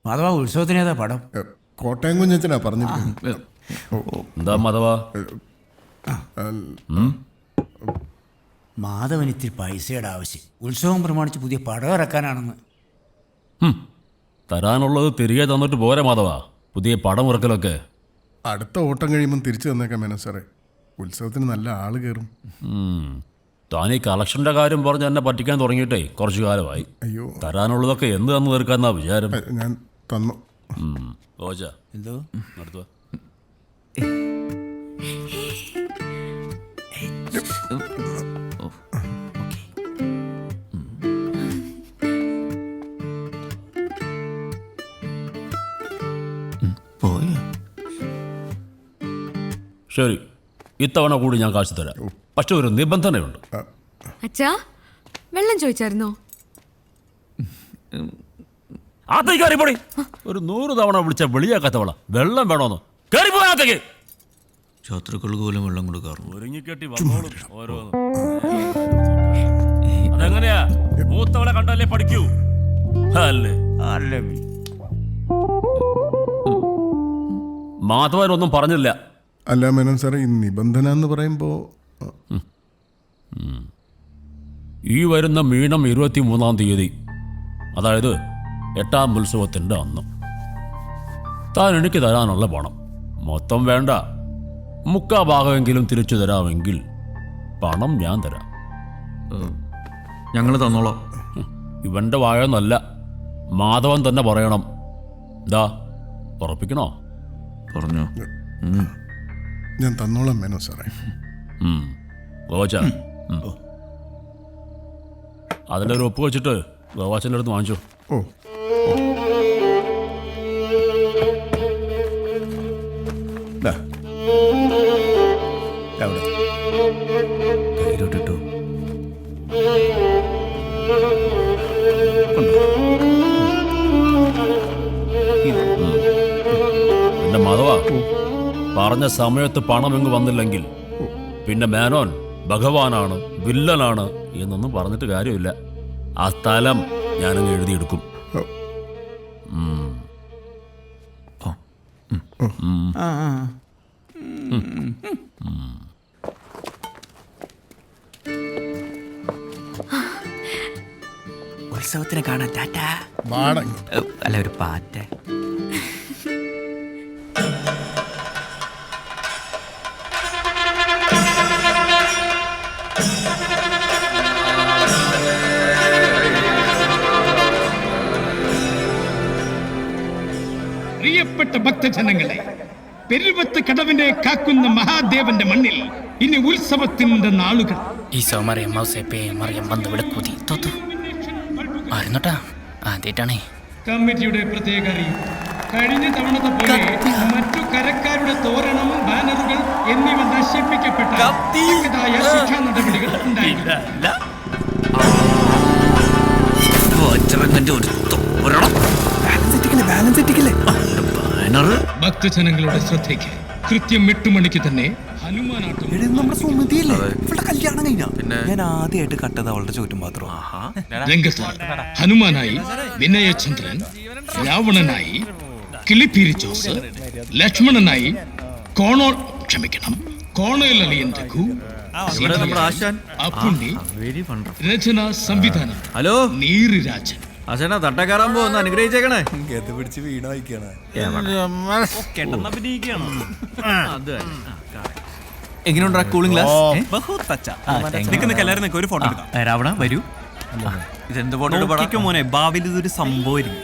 മാധവ ഉത്സവത്തിനേതാ പടം? കോട്ടയം കുഞ്ഞച്ചനാ പറഞ്ഞിരിക്കുന്നത്. എന്താ മാധവ? മാധവന് ഇത്തിരി പൈസയുടെ ആവശ്യം. ഉത്സവം പ്രമാണിച്ച് പുതിയ പടം ഇറക്കാനാണെന്ന്. തരാനുള്ളത് തിരികെ തന്നിട്ട് പോരെ മാധവ, പുതിയ പടം ഇറക്കലൊക്കെ. അടുത്ത ഓട്ടം കഴിയുമ്പം തിരിച്ചു തന്നേക്കാം മേനോ സാറേ. ഉത്സവത്തിന് നല്ല ആള് കയറും. താൻ ഈ കളക്ഷൻ്റെ കാര്യം പറഞ്ഞ് എന്നെ പറ്റിക്കാൻ തുടങ്ങിയിട്ടേ കുറച്ചു കാലമായി. അയ്യോ, തരാനുള്ളതൊക്കെ എന്ത് തന്നു തീർക്കാന്നാ വിചാരം? ഞാൻ തന്നു. ഓജ എന്തോ നടത്തുക. ശരി, ഇത്തവണ കൂടി ഞാൻ കാശ് തരാം. പക്ഷെ ഒരു നിബന്ധനയുണ്ട്. അച്ഛാ, വെള്ളം ചോദിച്ചായിരുന്നോ? ആത്തേക്ക് കയറിപ്പോടി. ഒരു 100 തവണ വിളിച്ച വിളിയാക്കാത്തവള വെള്ളം വേണോന്ന് കയറിപ്പോഴത്തേക്ക്. ശത്രുക്കൾക്ക് പോലും വെള്ളം കൊടുക്കാറുണ്ട്. ഒരുങ്ങിക്കെട്ടി വന്നോളും ഓരോന്ന്. അതെങ്ങനെയാ? മൂത്തവളെ കണ്ടല്ലേ പഠിക്കൂ അല്ലേ? മാധവനൊന്നും പറഞ്ഞില്ല. അല്ല മേനോ സാറേ, ഈ നിബന്ധന എന്ന് പറയുമ്പോ ഈ വരുന്ന മീനം 23-ാം തീയതി, അതായത് 8ാം ഉത്സവത്തിൻ്റെ അന്ന് താൻ എനിക്ക് തരാനുള്ള പണം മൊത്തം വേണ്ട, 3/4 ഭാഗമെങ്കിലും തിരിച്ചു തരാമെങ്കിൽ പണം ഞാൻ തരാം. ഞങ്ങൾ തന്നോളാം. ഇവൻ്റെ വായൊന്നല്ല, മാധവൻ തന്നെ പറയണം. ദാ ഉറപ്പിക്കണോ? പറഞ്ഞോ. ഞാൻ തന്നോളാം മേനോ സാറേ. ഗോവാച്ച, അതിലൊരു ഒപ്പ് വെച്ചിട്ട് ഗോവാച്ചൻ്റെ അടുത്ത് വാങ്ങിച്ചോ. ഓ, കയ്യിലോട്ടിട്ടു. എൻ്റെ മാധവ, പറഞ്ഞ സമയത്ത് പണം ഇങ്ങ് വന്നില്ലെങ്കിൽ പിന്നെ മേനോൻ ഭഗവാനാണ്, വില്ലനാണ് എന്നൊന്നും പറഞ്ഞിട്ട് കാര്യമില്ല. ആ സ്ഥലം ഞാനങ്ങ് എഴുതിയെടുക്കും. ഉത്സവത്തിന് കാണാൻ ടാറ്റ. അല്ല, ഒരു പാറ്റ. പ്രിയപ്പെട്ട ഭക്തജനങ്ങളെ, പെരുവത്ത് കടവിനെ കാക്കുന്ന മഹാദേവന്റെ മണ്ണിൽ ഇനി ഉത്സവത്തിന്റെ നാളുകൾ. ഈശോ മറിയം മൗസേപ്പേ മറിയം വന്ന് വിളക്കൂതി തോത്തു ആയിരുന്നോട്ടാ. ആദ്യമായിട്ടാണേ കമ്മിറ്റിയുടെ പ്രത്യേക അറിയിപ്പ്. കഴിഞ്ഞ തവണത്തെ പോലെ മറ്റു കരക്കാരുടെ തോരണം, ബാനറുകൾ എന്നിവ നശിപ്പിക്കപ്പെട്ട ശിക്ഷാ നടപടികൾ ഉണ്ടായില്ല. ഭക്തജനങ്ങളുടെ ശ്രദ്ധയ്ക്ക് കൃത്യം 8 മണിക്ക് തന്നെ ഹനുമാനാട്ടം. കല്യാണം കഴിഞ്ഞ ഞാൻ ആദ്യമായിട്ട് കട്ടത് അവളുടെ ചോറ്റും പാത്രം. രംഗത്ത് ഹനുമാനായി വിനയചന്ദ്രൻ, രാവണനായി കിളിപ്പീരി ജോസ്, ലക്ഷ്മണനായി കോണേൽ അളിയൻ രഘു, അപ്പുണ്ണി, രചന സംവിധാനം ഹലോ നീറ് രാജൻ. അച്ഛനാ തട്ടക്കാരാൻ പോകുന്ന അനുഗ്രഹിച്ചേക്കണേ. എങ്ങനെയുണ്ടാ കൂളിംഗ് ഗ്ലാസ്? ഒരു ഫോട്ടോ എടുക്കാം. രാവണ വരൂ. ഇതെന്ത് ഫോട്ടോ മോനെ? ഭാവിയിൽ ഇതൊരു സംഭവം.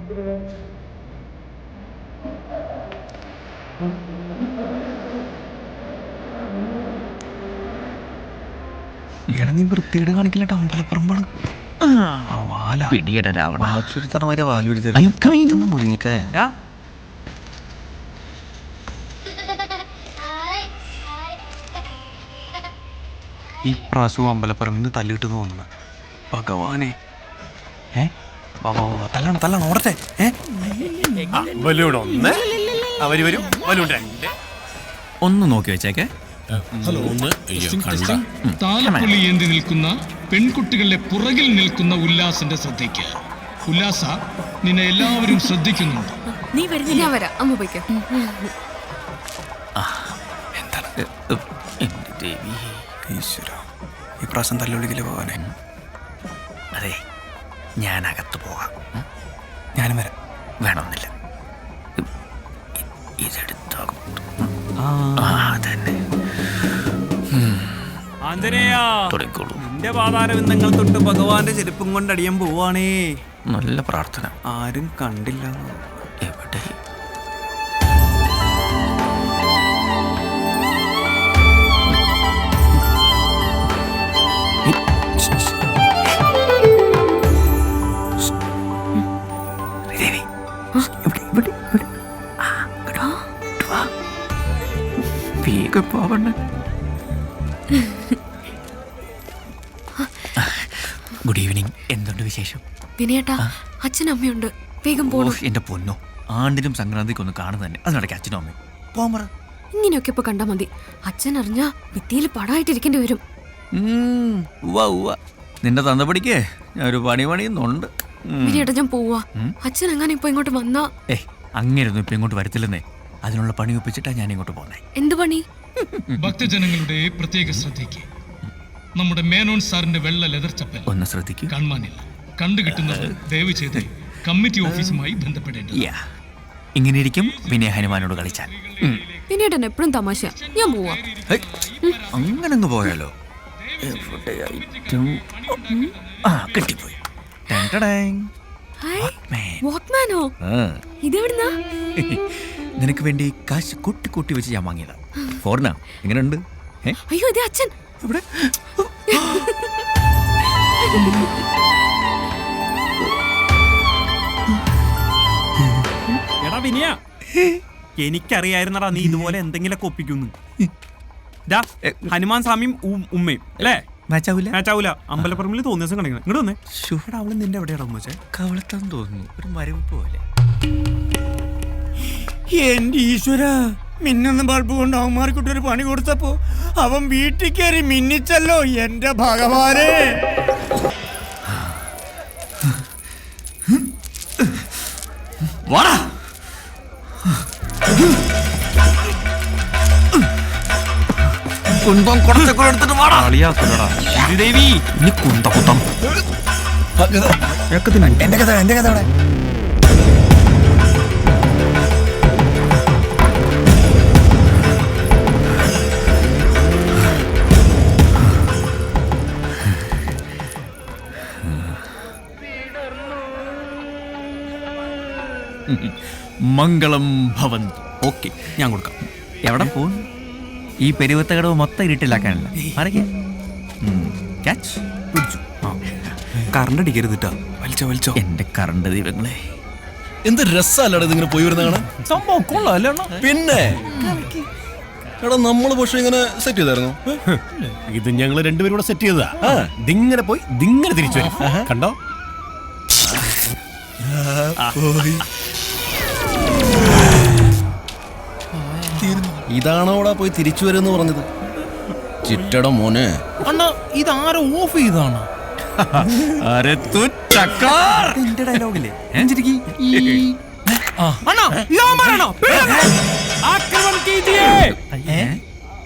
എടാ നീ വൃത്തികേട് കാണിക്കില്ല അമ്പലപ്പുറമ്പാണ് പിടിയുടെ രാവണ മുഴുങ്ങിട്ടേ ഈ പ്രാവശ്യവും അമ്പലപ്പുറമിന്ന് തല്ലിട്ട് തോന്നുന്നു ഭഗവാനെ തല്ലണം ഓടട്ടെ ബലൂൺ 1 അവര് വരും ബലൂൺ 2 ഒന്ന് നോക്കി വെച്ചേക്കെ. താലപ്പൊലി ഏന്തി നിൽക്കുന്ന പെൺകുട്ടികളുടെ പുറകിൽ നിൽക്കുന്ന ഉല്ലാസിന്റെ ശ്രദ്ധയ്ക്ക്. ഉല്ലാസ, നിന്നെ എല്ലാവരും ശ്രദ്ധിക്കുന്നുണ്ട്. നീ വരുന്നില്ല. ഞാൻ വരാം. അമ്മ പോയിക്കോ. എന്റെ ദേവി ഈശ്വര, ഈ പ്രാവശ്യം തല്ലുവിളിക്കല് പോകാനെ. അതെ, ഞാൻ അകത്ത് പോകാം. ഞാനും വരാം. വേണമെന്നില്ല, ഇതെടുത്താകും. തന്നെ നിന്റെ പാതാരവിന്ദങ്ങൾ തൊട്ട് ഭഗവാന്റെ ചെരുപ്പും കൊണ്ട് അടിയാൻ പോവാണേ. നല്ല പ്രാർത്ഥന. ആരും കണ്ടില്ല. എവിടെ പോവണ്ട. Good evening. എന്തുണ്ട് വിശേഷം? വിനയേട്ടാ, അച്ഛനും അമ്മയുണ്ട്. വേഗം പോണു. എന്റെ പൊന്നോ, ആണ്ടിനും സംക്രാന്തിക്ക് ഒന്ന് കാണുന്നത് തന്നെ. അതിനിടയ്ക്ക് അച്ഛനും അമ്മയും പോകാൻ പറ. ഇങ്ങനെയൊക്കെ ഇപ്പൊ കണ്ടാ മതി. അച്ഛൻ അറിഞ്ഞാ ഭിത്തിയിൽ പടായിട്ടിരിക്കേണ്ടി വരും. നിന്റെ തന്തപ്പടിക്കേ ഞാൻ ഒരു പണിയുന്നുണ്ട്. വിനയേട്ടാ, ഞാൻ പോവാ. അച്ഛൻ അങ്ങനെ ഇപ്പൊ ഇങ്ങോട്ട് വന്നാ. അങ്ങനെയൊന്നും ഇപ്പൊ ഇങ്ങോട്ട് വരത്തില്ലെന്നേ. അതിനുള്ള പണി ഒപ്പിച്ചിട്ടാ ഞാൻ ഇങ്ങോട്ട് പോന്നെ. എന്ത് പണി? ഭക്തജനങ്ങളുടെ പ്രത്യേക ശ്രദ്ധയ്ക്ക്. നമ്മുടെ മേനോൻ സാറിന്റെ വെള്ള ലെതർ ചപ്പൽ ഒന്ന് ശ്രദ്ധിക്കൂ. കാണാനില്ല. കണ്ടുകിട്ടുന്നത് ദയവ് ചെയ്ത് കമ്മിറ്റി ഓഫീസുമായി ബന്ധപ്പെടേണ്ടത്. ഇങ്ങനെ ഇരിക്കും വിനയ ഹനുമാനോട് കളിച്ചാൽ. വിനയേട്ടൻ എപ്പോഴും തമാശ. ഞാൻ പോവാ. അങ്ങനെ അങ്ങ് പോയാലോ? കിട്ടിപ്പോയി. വാക്മാനോ? ഇതെവിടുന്നാ? നിനക്ക് വേണ്ടി കാശ് കൂട്ടി വെച്ച് ഞാൻ വാങ്ങിയതാ. ഫോറിനാ. എങ്ങനെയുണ്ട്? അയ്യോ, ഇതേ അച്ഛൻ. ഇവിടെ എടാ വിനിയ, എനിക്കറിയായിരുന്നടാ നീ ഇതുപോലെ എന്തെങ്കിലൊക്കെ ഒപ്പിക്കുന്നു. ഹനുമാൻ സ്വാമിയും ഉമ്മയും അല്ലേ? മാച്ചാവൂല. അമ്പലപ്പുറമിൽ തോന്നിയ ദിവസം കാണിക്കണം. ഇങ്ങോട്ട് വന്നേ. അവള് നിന്റെ എവിടെയാടാ ഉമ്മച്ചേ? കവളത്താൻ തോന്നുന്നു. ഒരു മരവ് പോലെ. എന്റെ ഈശ്വര, മിന്നുന്ന ബൾബ് കൊണ്ട് അവന്മാർക്കിട്ട് ഒരു പണി കൊടുത്തപ്പോ അവൻ വീട്ടിൽ കയറി മിന്നിച്ചല്ലോ. എന്റെ ഭഗവാനെ, കുന്തം കുറച്ചൊക്കെ എടുത്തിട്ട് വാടാ. ഇനി കുന്തം എന്റെ കഥ അവിടെ. മംഗളം ഭവന്തു. ഓക്കെ, ഞാൻ കൊടുക്കാം. എവിടെ പോകും? ഈ പെരുവത്ത കടവ് മൊത്തം ഇരുട്ടിലാക്കാനല്ല. കറണ്ട് അടിക്കരുതിട്ടാ. വലിച്ചോ എന്റെ കറണ്ട് ദൈവങ്ങളെ. എന്ത് രസമല്ലടാ ഇതിങ്ങനെ പോയി വരുന്ന കാണാൻ. സംഭവം കൊള്ളാല്ലേ? പിന്നെ എടാ, നമ്മള് പക്ഷെ ഇങ്ങനെ സെറ്റ് ചെയ്തായിരുന്നു. ഇത് ഞങ്ങള് രണ്ടുപേരും കൂടെ സെറ്റ് ചെയ്തതാ. ദിങ്ങനെ പോയി ദിങ്ങനെ തിരിച്ചു വരും. കണ്ടോ? ഇതാണോടാ പോയി തിരിച്ചു വരുമെന്ന് പറഞ്ഞത്? ചിറ്റട മോനെ, ഇതാരോ ഓഫ് ചെയ്താണ്. എന്റെ ഡയലോഗില്ലേ?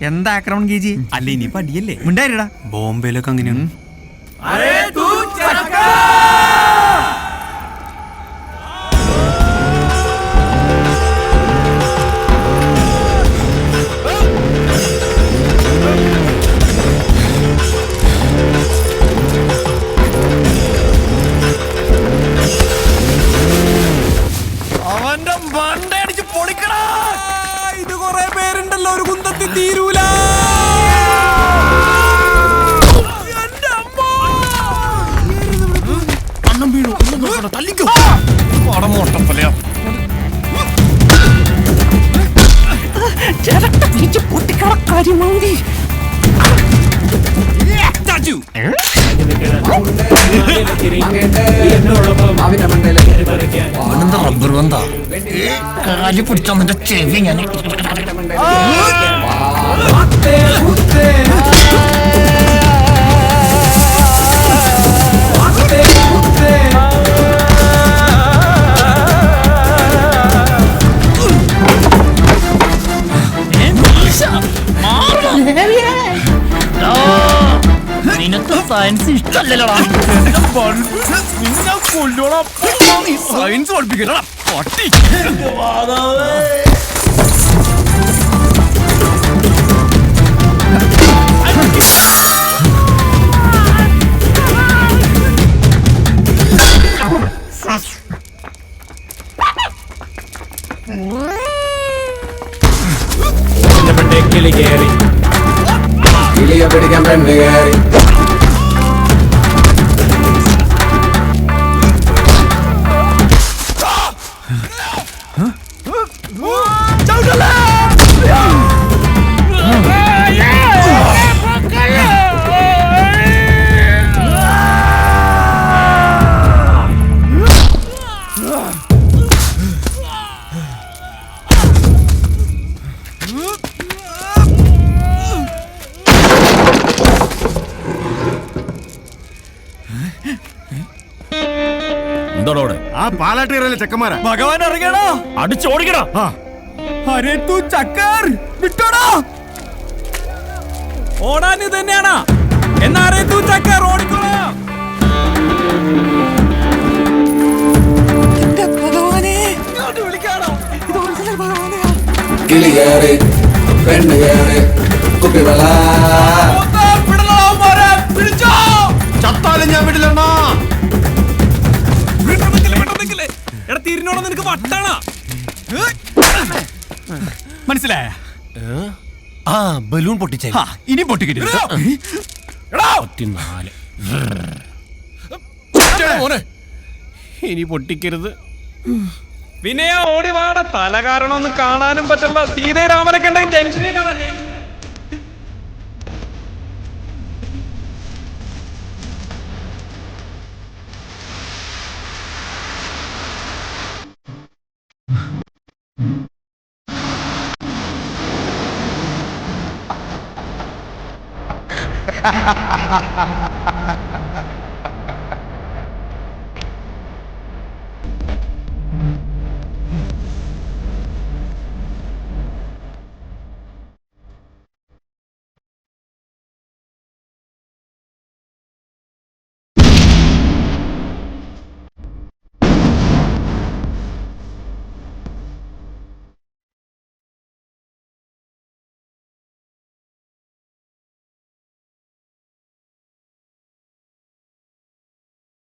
എന്താ ആക്രമണം കീജി? അല്ല, ഇനി പടിയല്ലേ? ഉണ്ടായിരടാ. ബോംബെയിലൊക്കെ അങ്ങനെയാണ്. പരമാവധി റബ്ബർ ബന്ധാ കാലി പിടിച്ചോ നിന്റെ ചെവി ഞാൻ നിനക്ക് സയൻസ് ഇഷ്ടല്ലല്ലോടാ സയൻസ് പഠിപ്പിക്കണ പട്ടി കിളിയെ പിടിക്കാൻ പെണ്ണ് കയറി എന്താണോടെ ആ പാലാട്ടിയറയിലെ ചെക്കന്മാരാ. ഭഗവാൻ ഇറങ്ങിയടാ അടിച്ചോടിക്കടാ. അരേ തൂ ചക്കർ വിട്ടോടാ ഓടാൻ ഇത് തന്നെയാണാ എന്നാ അരേ തൂ ചക്കർ ഓടിക്കോളാം കിളി കയറി പെണ്ണ് കയറി കുപ്പിവള ചത്താലും ഞാൻ വിടില്ലെന്നാ. എടാ തിരിഞ്ഞോളാം നിനക്ക് വട്ടാണാ മനസ്സിലായ ആ ബലൂൺ പൊട്ടിച്ചേ ഇനി പൊട്ടിക്കരുത് ഇനി പൊട്ടിക്കരുത്. പിന്നെ ഓടി വാട തല കാരണം ഒന്നും കാണാനും പറ്റില്ല സീതരാമനൊക്കെ ഉണ്ടെങ്കിൽ ടെൻഷനേ കാണാൻ